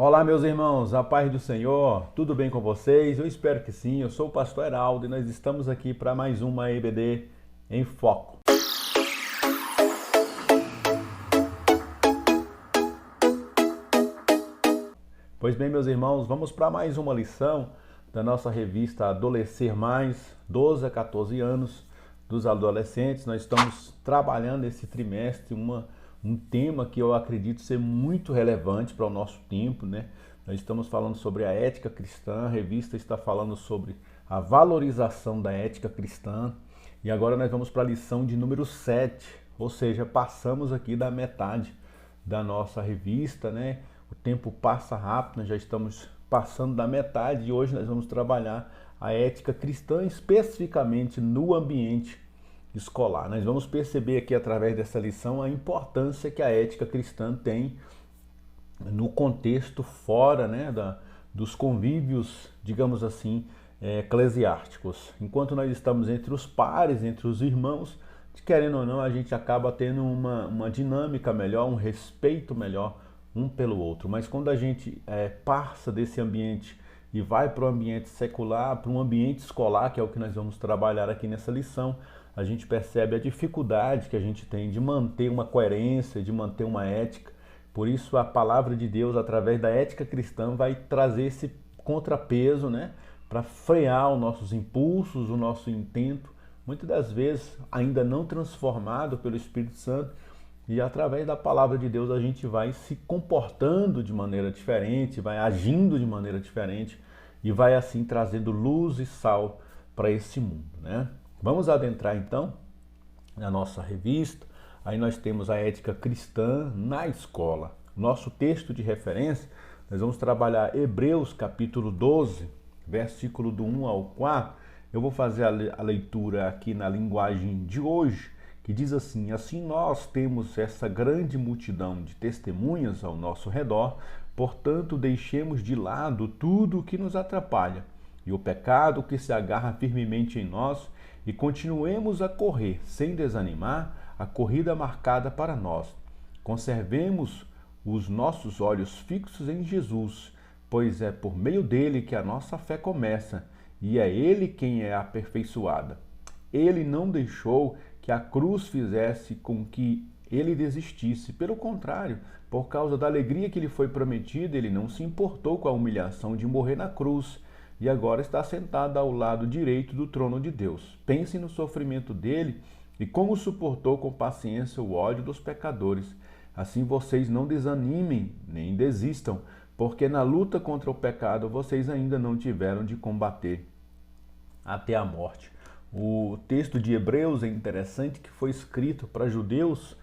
Olá, meus irmãos, a paz do Senhor, tudo bem com vocês? Eu espero que sim. Eu sou o pastor Heraldo e nós estamos aqui para mais uma EBD em Foco. Pois bem, meus irmãos, vamos para mais uma lição da nossa revista Adolescer Mais, 12 a 14 anos dos adolescentes. Nós estamos trabalhando esse trimestre um tema que eu acredito ser muito relevante para o nosso tempo, né? Nós estamos falando sobre a ética cristã, a revista está falando sobre a valorização da ética cristã. E agora nós vamos para a lição de número 7, ou seja, passamos aqui da metade da nossa revista, né? O tempo passa rápido, nós já estamos passando da metade e hoje nós vamos trabalhar a ética cristã especificamente no ambiente escolar. Nós vamos perceber aqui através dessa lição a importância que a ética cristã tem no contexto fora, né, dos convívios, digamos assim, eclesiásticos. Enquanto nós estamos entre os pares, entre os irmãos, querendo ou não, a gente acaba tendo uma dinâmica melhor, um respeito melhor um pelo outro. Mas quando a gente passa desse ambiente e vai para o ambiente secular, para um ambiente escolar, que é o que nós vamos trabalhar aqui nessa lição, a gente percebe a dificuldade que a gente tem de manter uma coerência, de manter uma ética. Por isso a palavra de Deus, através da ética cristã, vai trazer esse contrapeso, né, para frear os nossos impulsos, o nosso intento, muitas das vezes ainda não transformado pelo Espírito Santo, e através da palavra de Deus a gente vai se comportando de maneira diferente, vai agindo de maneira diferente e vai assim trazendo luz e sal para esse mundo, né? Vamos adentrar então na nossa revista. Aí nós temos a ética cristã na escola. Nosso texto de referência, nós vamos trabalhar Hebreus capítulo 12, versículo do 1 ao 4. Eu vou fazer a leitura aqui na linguagem de hoje, que diz assim: assim nós temos essa grande multidão de testemunhas ao nosso redor, portanto deixemos de lado tudo o que nos atrapalha e o pecado que se agarra firmemente em nós e continuemos a correr sem desanimar a corrida marcada para nós. Conservemos os nossos olhos fixos em Jesus, pois é por meio dele que a nossa fé começa e é ele quem é aperfeiçoada. Ele não deixou que a cruz fizesse com que ele desistisse. Pelo contrário, por causa da alegria que lhe foi prometida, ele não se importou com a humilhação de morrer na cruz e agora está sentado ao lado direito do trono de Deus. Pense no sofrimento dele e como suportou com paciência o ódio dos pecadores. Assim vocês não desanimem nem desistam, porque na luta contra o pecado vocês ainda não tiveram de combater até a morte. O texto de Hebreus é interessante, que foi escrito para judeus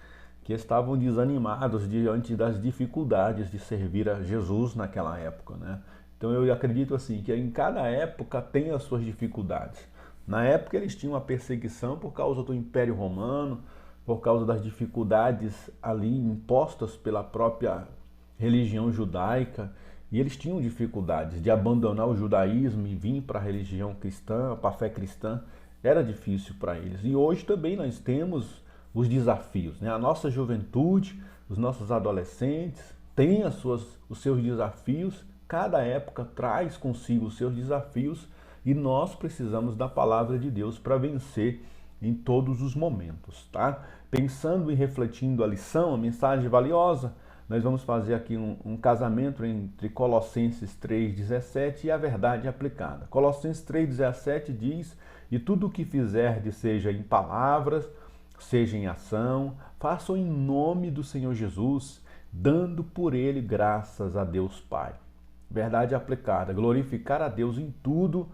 que estavam desanimados diante das dificuldades de servir a Jesus naquela época, né? Então eu acredito assim que em cada época tem as suas dificuldades. Na época eles tinham a perseguição por causa do Império Romano, por causa das dificuldades ali impostas pela própria religião judaica, e eles tinham dificuldades de abandonar o judaísmo e vir para a religião cristã, para a fé cristã. Era difícil para eles. E hoje também nós temos os desafios, né? A nossa juventude, os nossos adolescentes têm os seus desafios. Cada época traz consigo os seus desafios e nós precisamos da palavra de Deus para vencer em todos os momentos, tá? Pensando e refletindo a lição, a mensagem valiosa, nós vamos fazer aqui um casamento entre Colossenses 3,17 e a verdade aplicada. Colossenses 3,17 diz: e tudo o que fizerdes, seja em palavras, seja em ação, façam em nome do Senhor Jesus, dando por ele graças a Deus Pai. Verdade aplicada, glorificar a Deus em tudo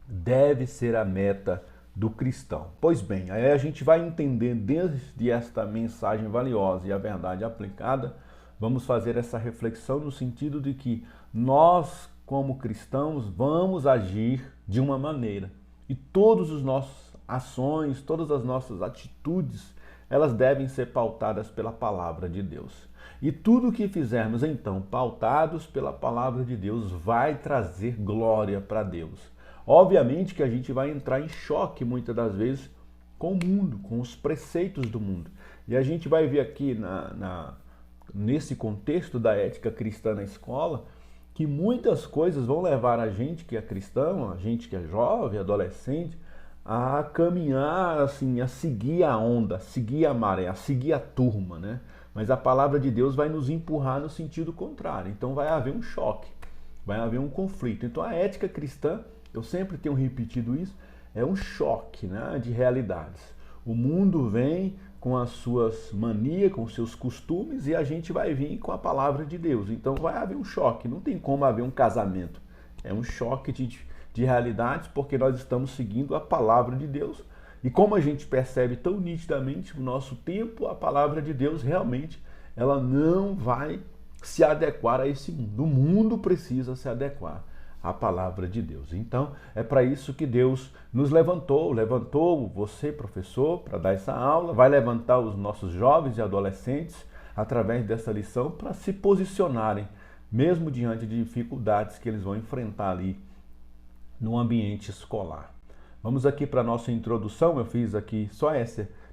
deve ser a meta do cristão. Pois bem, aí a gente vai entender desde esta mensagem valiosa e a verdade aplicada, vamos fazer essa reflexão no sentido de que nós, como cristãos, vamos agir de uma maneira. E todas as nossas ações, todas as nossas atitudes, elas devem ser pautadas pela palavra de Deus. E tudo o que fizermos, então, pautados pela palavra de Deus, vai trazer glória para Deus. Obviamente que a gente vai entrar em choque, muitas das vezes, com o mundo, com os preceitos do mundo. E a gente vai ver aqui nesse contexto da ética cristã na escola, que muitas coisas vão levar a gente que é cristão, a gente que é jovem, adolescente, a caminhar assim, a seguir a onda, a seguir a maré, a seguir a turma, né? Mas a palavra de Deus vai nos empurrar no sentido contrário. Então vai haver um choque, vai haver um conflito. Então a ética cristã, eu sempre tenho repetido isso, é um choque, né, de realidades. O mundo vem com as suas manias, com os seus costumes, e a gente vai vir com a palavra de Deus. Então vai haver um choque, não tem como haver um casamento. É um choque de realidades, porque nós estamos seguindo a palavra de Deus. E como a gente percebe tão nitidamente no nosso tempo, a palavra de Deus realmente ela não vai se adequar a esse mundo. O mundo precisa se adequar à palavra de Deus. Então, é para isso que Deus nos levantou você, professor, para dar essa aula, vai levantar os nossos jovens e adolescentes através dessa lição para se posicionarem, mesmo diante de dificuldades que eles vão enfrentar ali no ambiente escolar. Vamos aqui para a nossa introdução. Eu fiz aqui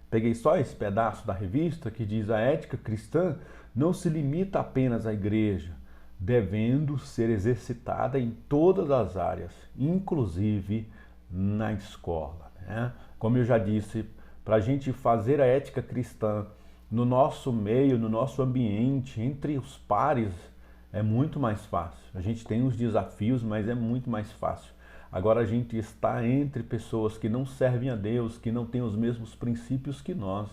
peguei só esse pedaço da revista que diz: a ética cristã não se limita apenas à igreja, devendo ser exercitada em todas as áreas, inclusive na escola, né? Como eu já disse, para a gente fazer a ética cristã no nosso meio, no nosso ambiente, entre os pares, é muito mais fácil. A gente tem os desafios, mas é muito mais fácil. Agora a gente está entre pessoas que não servem a Deus, que não têm os mesmos princípios que nós.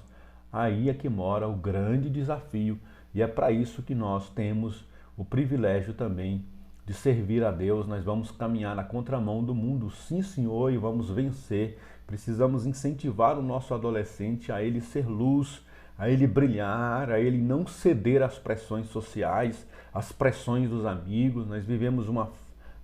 Aí é que mora o grande desafio, e é para isso que nós temos o privilégio também de servir a Deus. Nós vamos caminhar na contramão do mundo, sim senhor, e vamos vencer. Precisamos incentivar o nosso adolescente a ele ser luz, a ele brilhar, a ele não ceder às pressões sociais, às pressões dos amigos. Nós vivemos uma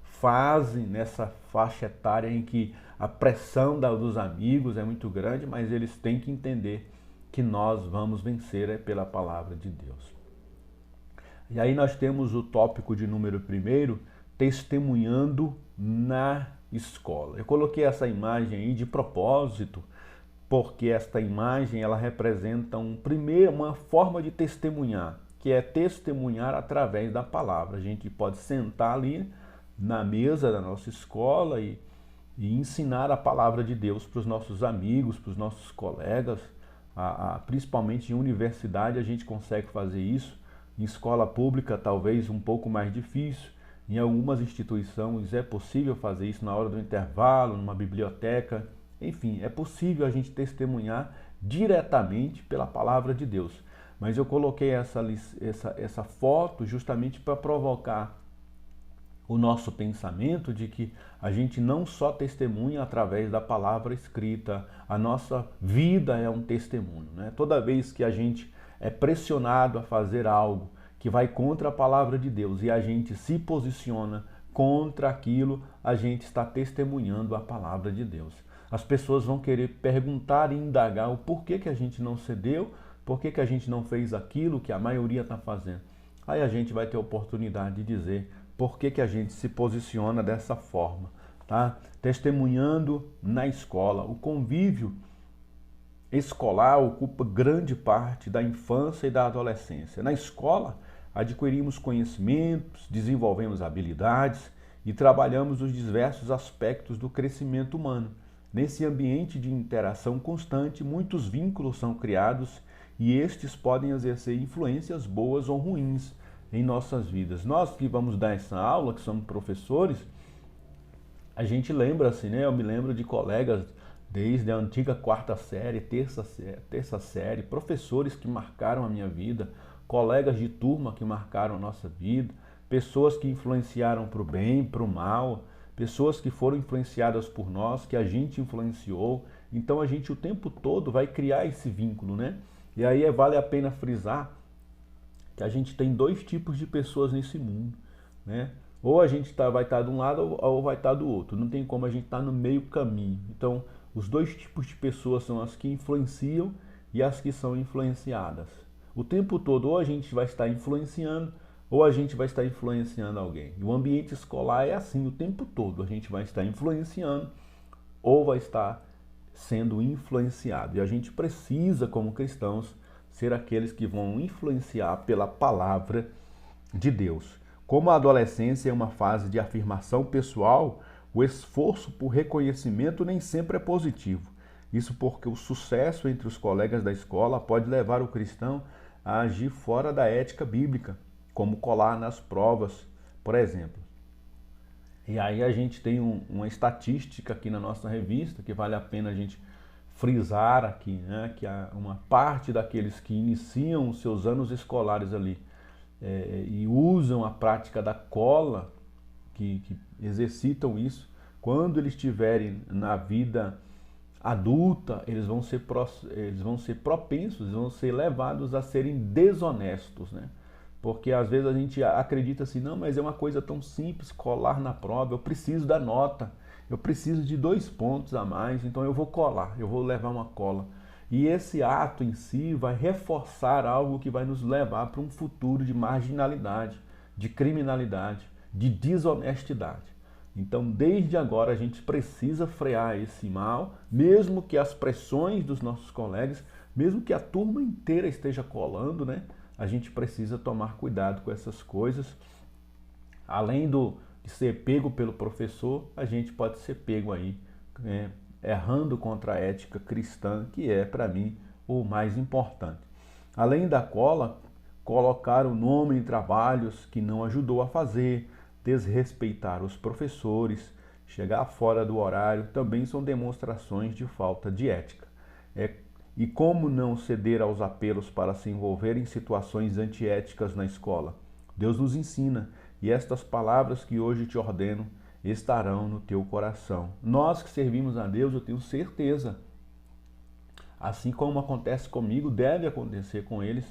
fase nessa faixa etária em que a pressão dos amigos é muito grande, mas eles têm que entender que nós vamos vencer pela palavra de Deus. E aí nós temos o tópico de número 1, testemunhando na escola. Eu coloquei essa imagem aí de propósito, porque esta imagem ela representa uma forma de testemunhar, que é testemunhar através da palavra. A gente pode sentar ali na mesa da nossa escola e ensinar a palavra de Deus para os nossos amigos, para os nossos colegas. Principalmente em universidade a gente consegue fazer isso. Em escola pública talvez um pouco mais difícil. Em algumas instituições é possível fazer isso na hora do intervalo, numa biblioteca. Enfim, é possível a gente testemunhar diretamente pela palavra de Deus. Mas eu coloquei essa foto justamente para provocar o nosso pensamento de que a gente não só testemunha através da palavra escrita, a nossa vida é um testemunho, né? Toda vez que a gente é pressionado a fazer algo que vai contra a palavra de Deus e a gente se posiciona contra aquilo, a gente está testemunhando a palavra de Deus. As pessoas vão querer perguntar e indagar o porquê que a gente não cedeu, por que a gente não fez aquilo que a maioria está fazendo. Aí a gente vai ter a oportunidade de dizer por que a gente se posiciona dessa forma, tá? Testemunhando na escola. O convívio escolar ocupa grande parte da infância e da adolescência. Na escola, adquirimos conhecimentos, desenvolvemos habilidades e trabalhamos os diversos aspectos do crescimento humano. Nesse ambiente de interação constante, muitos vínculos são criados e estes podem exercer influências boas ou ruins em nossas vidas. Nós que vamos dar essa aula, que somos professores, a gente lembra assim, né? Eu me lembro de colegas desde a antiga quarta série, terça série, professores que marcaram a minha vida, colegas de turma que marcaram a nossa vida, pessoas que influenciaram para o bem, para o mal, pessoas que foram influenciadas por nós, que a gente influenciou. Então a gente o tempo todo vai criar esse vínculo, né? E aí vale a pena frisar que a gente tem dois tipos de pessoas nesse mundo, né? Ou a gente vai estar de um lado ou vai estar do outro. Não tem como a gente estar no meio caminho. Então, os dois tipos de pessoas são as que influenciam e as que são influenciadas. O tempo todo, ou a gente vai estar influenciando, ou a gente vai estar influenciando alguém. E o ambiente escolar é assim o tempo todo. A gente vai estar influenciando ou vai estar sendo influenciado. E a gente precisa, como cristãos, ser aqueles que vão influenciar pela palavra de Deus. Como a adolescência é uma fase de afirmação pessoal, o esforço por reconhecimento nem sempre é positivo. Isso porque o sucesso entre os colegas da escola pode levar o cristão a agir fora da ética bíblica, como colar nas provas, por exemplo. E aí a gente tem uma estatística aqui na nossa revista que vale a pena a gente frisar aqui, né? Que uma parte daqueles que iniciam os seus anos escolares ali e usam a prática da cola, que exercitam isso, quando eles estiverem na vida adulta, eles vão ser propensos, eles vão ser levados a serem desonestos, né? Porque às vezes a gente acredita assim, não, mas é uma coisa tão simples, colar na prova, eu preciso da nota, eu preciso de 2 pontos a mais, então eu vou colar, eu vou levar uma cola. E esse ato em si vai reforçar algo que vai nos levar para um futuro de marginalidade, de criminalidade, de desonestidade. Então, desde agora, a gente precisa frear esse mal, mesmo que as pressões dos nossos colegas, mesmo que a turma inteira esteja colando, né? A gente precisa tomar cuidado com essas coisas. Além de ser pego pelo professor, a gente pode ser pego aí, errando contra a ética cristã, que é, para mim, o mais importante. Além da cola, colocar o nome em trabalhos que não ajudou a fazer, desrespeitar os professores, chegar fora do horário, também são demonstrações de falta de ética. E como não ceder aos apelos para se envolver em situações antiéticas na escola? Deus nos ensina, e estas palavras que hoje te ordeno estarão no teu coração. Nós que servimos a Deus, eu tenho certeza, assim como acontece comigo, deve acontecer com eles.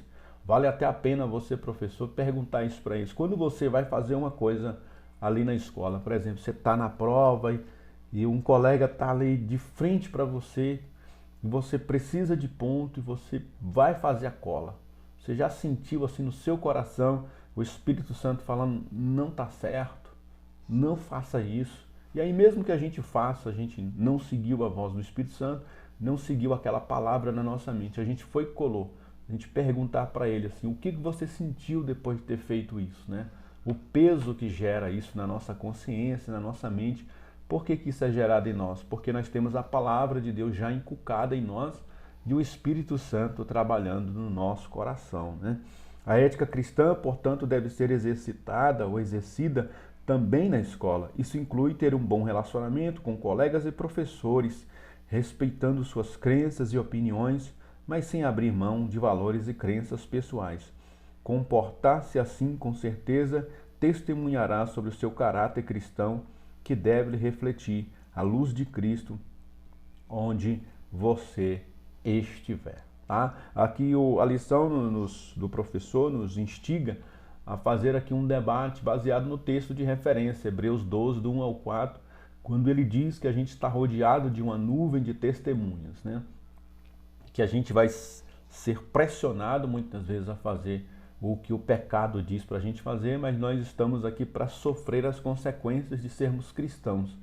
Vale até a pena você, professor, perguntar isso para eles. Quando você vai fazer uma coisa ali na escola, por exemplo, você está na prova e um colega está ali de frente para você, e você precisa de ponto e você vai fazer a cola. Você já sentiu assim no seu coração o Espírito Santo falando, não está certo, não faça isso. E aí mesmo que a gente faça, a gente não seguiu a voz do Espírito Santo, não seguiu aquela palavra na nossa mente, a gente foi e colou. A gente perguntar para ele assim, o que você sentiu depois de ter feito isso, né? O peso que gera isso na nossa consciência, na nossa mente. Por que isso é gerado em nós? Porque nós temos a palavra de Deus já inculcada em nós e o Espírito Santo trabalhando no nosso coração, né? A ética cristã, portanto, deve ser exercitada ou exercida também na escola. Isso inclui ter um bom relacionamento com colegas e professores, respeitando suas crenças e opiniões, mas sem abrir mão de valores e crenças pessoais. Comportar-se assim, com certeza, testemunhará sobre o seu caráter cristão, que deve refletir a luz de Cristo onde você estiver. Tá? Aqui a lição do professor nos instiga a fazer aqui um debate baseado no texto de referência, Hebreus 12, do 1 ao 4, quando ele diz que a gente está rodeado de uma nuvem de testemunhas, né? Que a gente vai ser pressionado muitas vezes a fazer o que o pecado diz para a gente fazer, mas nós estamos aqui para sofrer as consequências de sermos cristãos.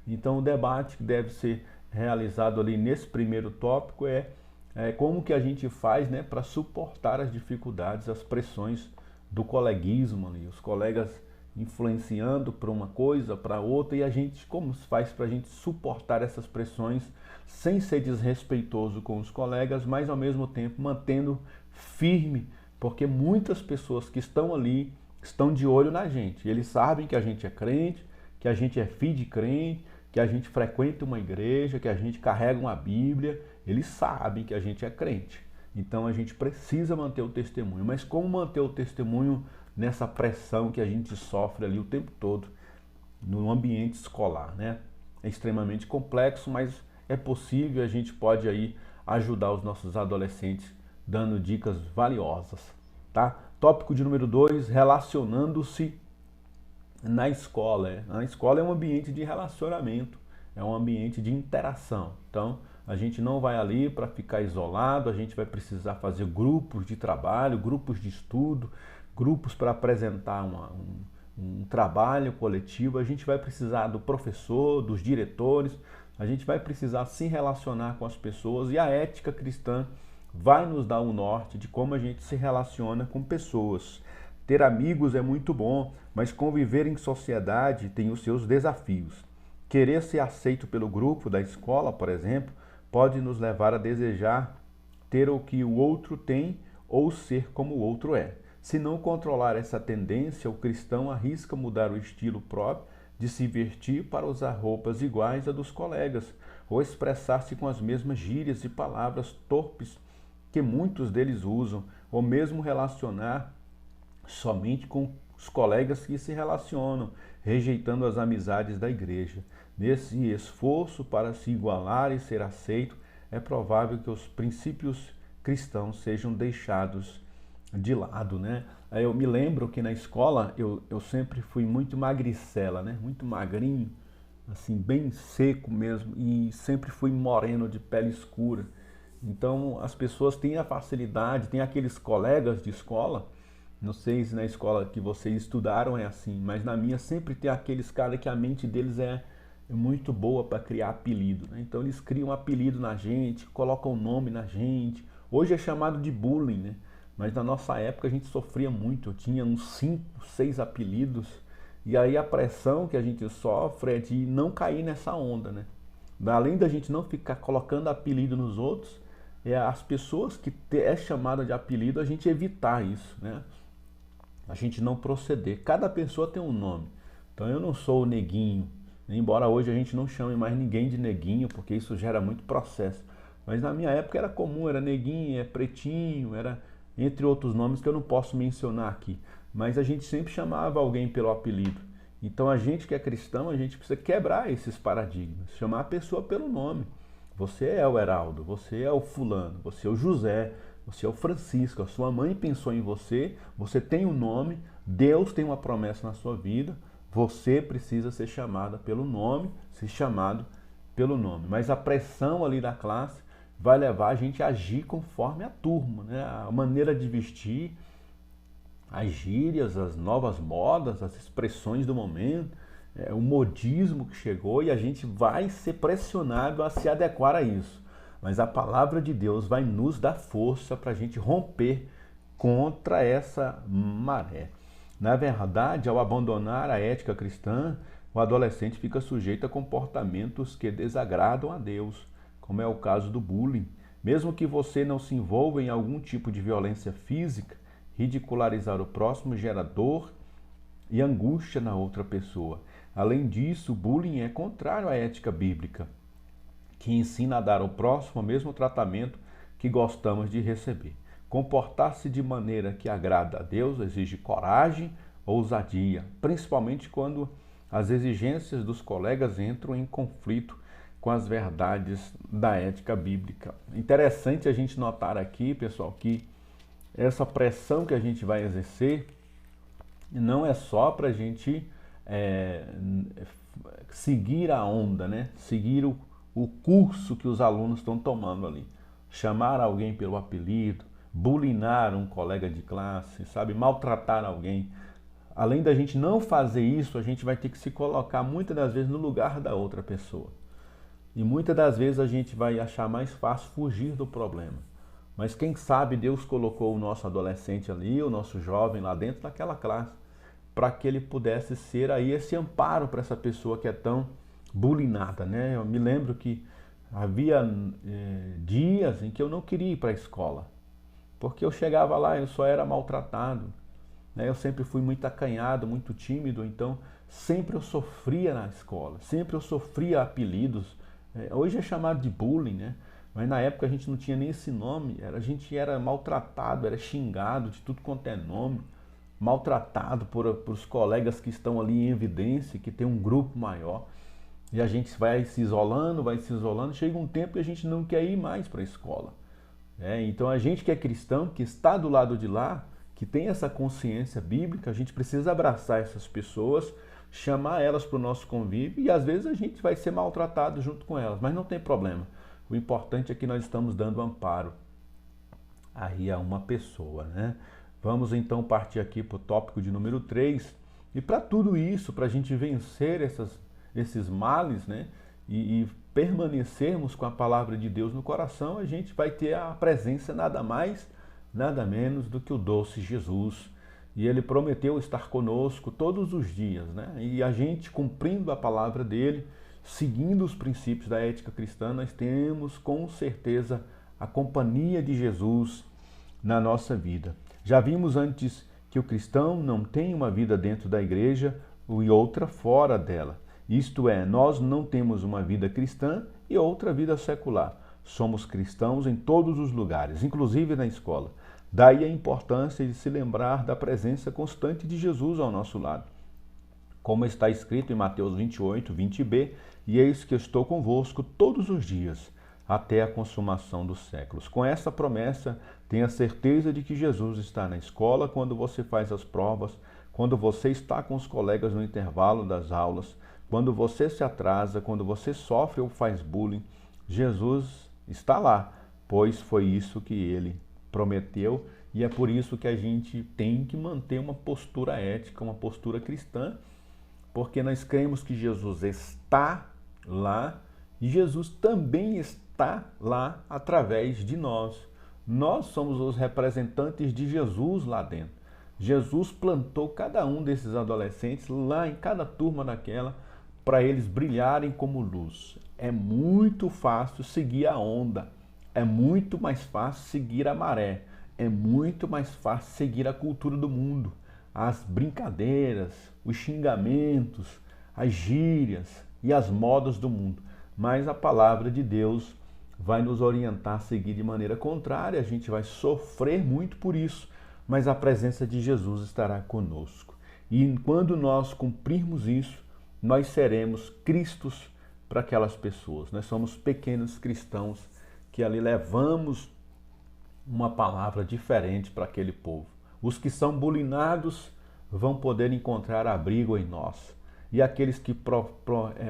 Então o debate que deve ser realizado ali nesse primeiro tópico é como que a gente faz, né, para suportar as dificuldades, as pressões do coleguismo ali, os colegas influenciando para uma coisa, para outra, e a gente, como faz para a gente suportar essas pressões sem ser desrespeitoso com os colegas, mas ao mesmo tempo mantendo firme, porque muitas pessoas que estão ali estão de olho na gente. Eles sabem que a gente é crente, que a gente é filho de crente, que a gente frequenta uma igreja, que a gente carrega uma Bíblia. Eles sabem que a gente é crente. Então a gente precisa manter o testemunho. Mas como manter o testemunho nessa pressão que a gente sofre ali o tempo todo no ambiente escolar, né? É extremamente complexo, mas é possível, a gente pode aí ajudar os nossos adolescentes dando dicas valiosas, tá? Tópico de número 2, relacionando-se na escola. A escola é um ambiente de relacionamento, é um ambiente de interação. Então, a gente não vai ali para ficar isolado, a gente vai precisar fazer grupos de trabalho, grupos de estudo, grupos para apresentar um trabalho coletivo. A gente vai precisar do professor, dos diretores, a gente vai precisar se relacionar com as pessoas, e a ética cristã vai nos dar um norte de como a gente se relaciona com pessoas. Ter amigos é muito bom, mas conviver em sociedade tem os seus desafios. Querer ser aceito pelo grupo da escola, por exemplo, pode nos levar a desejar ter o que o outro tem ou ser como o outro é. Se não controlar essa tendência, o cristão arrisca mudar o estilo próprio de se vestir para usar roupas iguais a dos colegas, ou expressar-se com as mesmas gírias e palavras torpes que muitos deles usam, ou mesmo relacionar somente com os colegas que se relacionam, rejeitando as amizades da igreja. Nesse esforço para se igualar e ser aceito, é provável que os princípios cristãos sejam deixados de lado, né? Eu me lembro que na escola eu sempre fui muito magricela, né? Muito magrinho, assim, bem seco mesmo, e sempre fui moreno, de pele escura. Então as pessoas têm a facilidade, tem aqueles colegas de escola, não sei se na escola que vocês estudaram é assim, mas na minha sempre tem aqueles caras que a mente deles é muito boa para criar apelido, né? Então eles criam apelido na gente, colocam nome na gente. Hoje é chamado de bullying, né? Mas na nossa época a gente sofria muito, eu tinha uns 5, 6 apelidos, e aí a pressão que a gente sofre é de não cair nessa onda, né? Além da gente não ficar colocando apelido nos outros, as pessoas que é chamada de apelido, a gente evitar isso, né? A gente não proceder. Cada pessoa tem um nome. Então eu não sou o neguinho, embora hoje a gente não chame mais ninguém de neguinho, porque isso gera muito processo. Mas na minha época era comum, era neguinho, é pretinho, era entre outros nomes que eu não posso mencionar aqui. Mas a gente sempre chamava alguém pelo apelido. Então a gente que é cristão, a gente precisa quebrar esses paradigmas, chamar a pessoa pelo nome. Você é o Heraldo, você é o fulano, você é o José, você é o Francisco, a sua mãe pensou em você, você tem um nome, Deus tem uma promessa na sua vida, você precisa ser chamada pelo nome, ser chamado pelo nome. Mas a pressão ali da classe vai levar a gente a agir conforme a turma, né? A maneira de vestir, as gírias, as novas modas, as expressões do momento, o modismo que chegou, e a gente vai ser pressionado a se adequar a isso. Mas a palavra de Deus vai nos dar força para a gente romper contra essa maré. Na verdade, ao abandonar a ética cristã, o adolescente fica sujeito a comportamentos que desagradam a Deus, como é o caso do bullying. Mesmo que você não se envolva em algum tipo de violência física, ridicularizar o próximo gera dor e angústia na outra pessoa. Além disso, o bullying é contrário à ética bíblica, que ensina a dar ao próximo o mesmo tratamento que gostamos de receber. Comportar-se de maneira que agrada a Deus exige coragem, ousadia, principalmente quando as exigências dos colegas entram em conflito com as verdades da ética bíblica. Interessante a gente notar aqui, pessoal, que essa pressão que a gente vai exercer não é só para a gente seguir a onda, né? Seguir o curso que os alunos estão tomando ali. Chamar alguém pelo apelido, bulinar um colega de classe, sabe? Maltratar alguém. Além da gente não fazer isso, a gente vai ter que se colocar muitas das vezes no lugar da outra pessoa. E muitas das vezes a gente vai achar mais fácil fugir do problema. Mas quem sabe Deus colocou o nosso adolescente ali, o nosso jovem lá dentro daquela classe, para que ele pudesse ser aí esse amparo para essa pessoa que é tão bulinada, né? Eu me lembro que havia dias em que eu não queria ir para a escola, porque eu chegava lá e eu só era maltratado, né? Eu sempre fui muito acanhado, muito tímido, então sempre eu sofria na escola, sempre eu sofria apelidos. Hoje é chamado de bullying, né? Mas na época a gente não tinha nem esse nome, a gente era maltratado, era xingado de tudo quanto é nome, maltratado por os colegas que estão ali em evidência, que tem um grupo maior. E a gente vai se isolando, chega um tempo que a gente não quer ir mais para a escola. Então a gente que é cristão, que está do lado de lá, que tem essa consciência bíblica, a gente precisa abraçar essas pessoas, chamar elas para o nosso convívio, e às vezes a gente vai ser maltratado junto com elas, mas não tem problema. O importante é que nós estamos dando amparo aí a uma pessoa, né? Vamos então partir aqui para o tópico de número 3. E para tudo isso, para a gente vencer esses males, né? E permanecermos com a palavra de Deus no coração, a gente vai ter a presença nada mais, nada menos do que o doce Jesus. E ele prometeu estar conosco todos os dias, né? E a gente, cumprindo a palavra dele, seguindo os princípios da ética cristã, nós temos com certeza a companhia de Jesus na nossa vida. Já vimos antes que o cristão não tem uma vida dentro da igreja e outra fora dela. Isto é, nós não temos uma vida cristã e outra vida secular. Somos cristãos em todos os lugares, inclusive na escola. Daí a importância de se lembrar da presença constante de Jesus ao nosso lado. Como está escrito em Mateus 28, 20b, e eis que eu estou convosco todos os dias, até a consumação dos séculos. Com essa promessa, tenha certeza de que Jesus está na escola quando você faz as provas, quando você está com os colegas no intervalo das aulas, quando você se atrasa, quando você sofre ou faz bullying. Jesus está lá, pois foi isso que ele prometeu, e é por isso que a gente tem que manter uma postura ética, uma postura cristã, porque nós cremos que Jesus está lá e Jesus também está lá através de nós. Nós somos os representantes de Jesus lá dentro. Jesus plantou cada um desses adolescentes lá em cada turma daquela para eles brilharem como luz. É muito fácil seguir a onda. É muito mais fácil seguir a maré, é muito mais fácil seguir a cultura do mundo, as brincadeiras, os xingamentos, as gírias e as modas do mundo. Mas a palavra de Deus vai nos orientar a seguir de maneira contrária, a gente vai sofrer muito por isso, mas a presença de Jesus estará conosco. E quando nós cumprirmos isso, nós seremos Cristos para aquelas pessoas. Nós somos pequenos cristãos que ali levamos uma palavra diferente para aquele povo. Os que são bulinados vão poder encontrar abrigo em nós. E aqueles que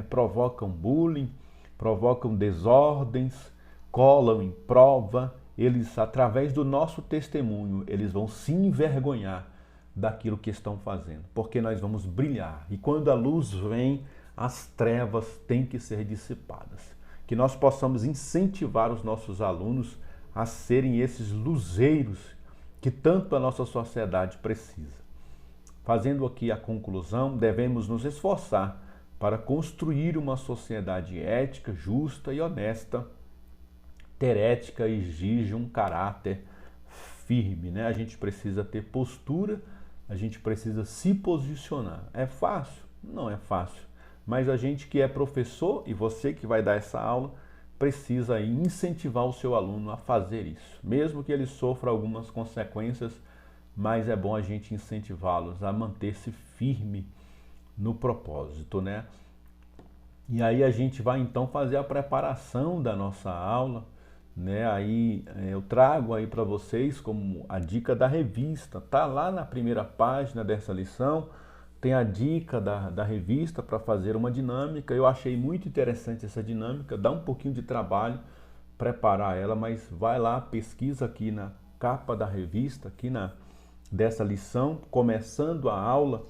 provocam bullying, provocam desordens, colam em prova, eles, através do nosso testemunho, eles vão se envergonhar daquilo que estão fazendo, porque nós vamos brilhar. E quando a luz vem, as trevas têm que ser dissipadas. Que nós possamos incentivar os nossos alunos a serem esses luzeiros que tanto a nossa sociedade precisa. Fazendo aqui a conclusão, devemos nos esforçar para construir uma sociedade ética, justa e honesta. Ter ética exige um caráter firme, né? A gente precisa ter postura, a gente precisa se posicionar. É fácil? Não é fácil. Mas a gente que é professor, e você que vai dar essa aula, precisa incentivar o seu aluno a fazer isso. Mesmo que ele sofra algumas consequências, mas é bom a gente incentivá-los a manter-se firme no propósito, né? E aí a gente vai então fazer a preparação da nossa aula, né? Aí eu trago aí para vocês como a dica da revista. Tá lá na primeira página dessa lição. Tem a dica da revista para fazer uma dinâmica. Eu achei muito interessante essa dinâmica, dá um pouquinho de trabalho preparar ela, mas vai lá, pesquisa aqui na capa da revista, aqui dessa lição, começando a aula,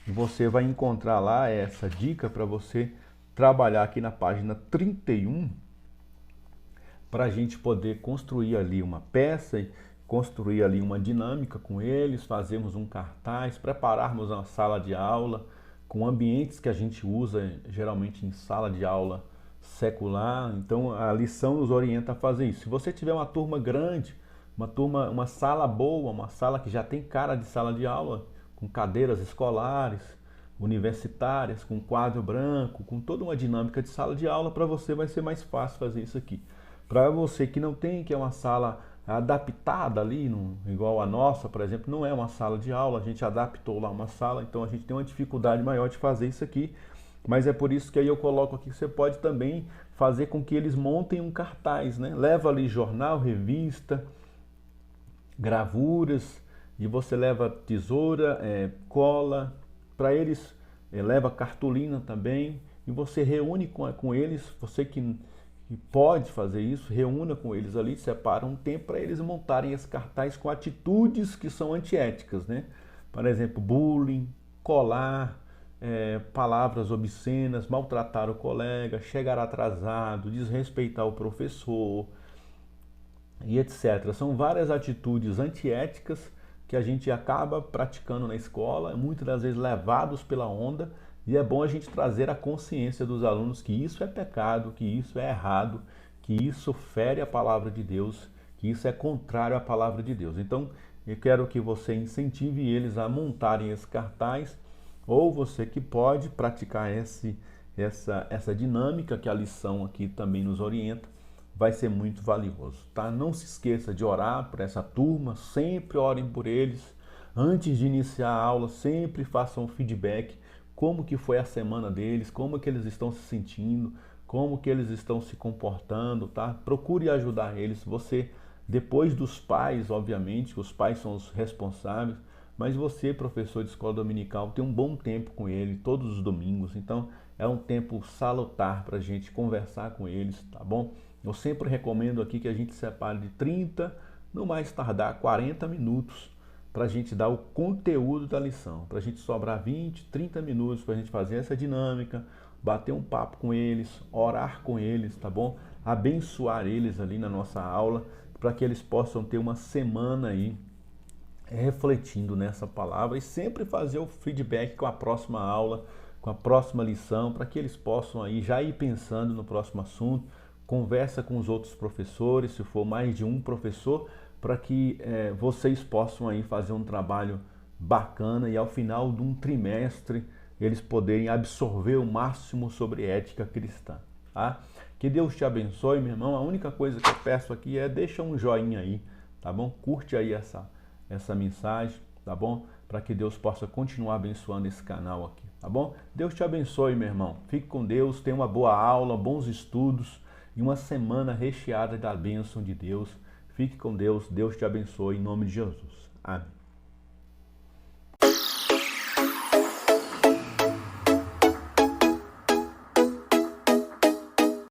você vai encontrar lá essa dica para você trabalhar aqui na página 31, para a gente poder construir ali uma peça e construir ali uma dinâmica com eles, fazermos um cartaz, prepararmos uma sala de aula com ambientes que a gente usa geralmente em sala de aula secular. Então a lição nos orienta a fazer isso. Se você tiver uma turma grande, uma sala boa, uma sala que já tem cara de sala de aula, com cadeiras escolares, universitárias, com quadro branco, com toda uma dinâmica de sala de aula, para você vai ser mais fácil fazer isso aqui. Para você que não tem, que é uma sala adaptada ali, igual a nossa, por exemplo, não é uma sala de aula, a gente adaptou lá uma sala, então a gente tem uma dificuldade maior de fazer isso aqui, mas é por isso que aí eu coloco aqui que você pode também fazer com que eles montem um cartaz, né? Leva ali jornal, revista, gravuras, e você leva tesoura, cola, para eles, leva cartolina também, e você reúne com eles, você que pode fazer isso, reúna com eles ali, separa um tempo para eles montarem esse cartaz com atitudes que são antiéticas, né? Por exemplo, bullying, colar, palavras obscenas, maltratar o colega, chegar atrasado, desrespeitar o professor e etc. São várias atitudes antiéticas que a gente acaba praticando na escola, muitas das vezes levados pela onda, e é bom a gente trazer a consciência dos alunos que isso é pecado, que isso é errado, que isso fere a palavra de Deus, que isso é contrário à palavra de Deus. Então, eu quero que você incentive eles a montarem esse cartaz, ou você que pode praticar essa dinâmica que a lição aqui também nos orienta, vai ser muito valioso, tá? Não se esqueça de orar por essa turma, sempre orem por eles. Antes de iniciar a aula, sempre façam um feedback, como que foi a semana deles, como que eles estão se sentindo, como que eles estão se comportando, tá? Procure ajudar eles. Você, depois dos pais, obviamente, os pais são os responsáveis, mas você, professor de escola dominical, tem um bom tempo com ele todos os domingos, então é um tempo salutar para a gente conversar com eles, tá bom? Eu sempre recomendo aqui que a gente separe de 30, no mais tardar 40 minutos para a gente dar o conteúdo da lição, para a gente sobrar 20, 30 minutos para a gente fazer essa dinâmica, bater um papo com eles, orar com eles, tá bom? Abençoar eles ali na nossa aula, para que eles possam ter uma semana aí refletindo nessa palavra e sempre fazer o feedback com a próxima aula, com a próxima lição, para que eles possam aí já ir pensando no próximo assunto. Conversa com os outros professores, se for mais de um professor, para que vocês possam aí fazer um trabalho bacana e ao final de um trimestre eles poderem absorver o máximo sobre ética cristã, tá? Que Deus te abençoe, meu irmão. A única coisa que eu peço aqui é deixa um joinha aí, tá bom? Curte aí essa mensagem, tá bom? Para que Deus possa continuar abençoando esse canal aqui, tá bom? Deus te abençoe, meu irmão. Fique com Deus, tenha uma boa aula, bons estudos e uma semana recheada da bênção de Deus. Fique com Deus, Deus te abençoe em nome de Jesus. Amém.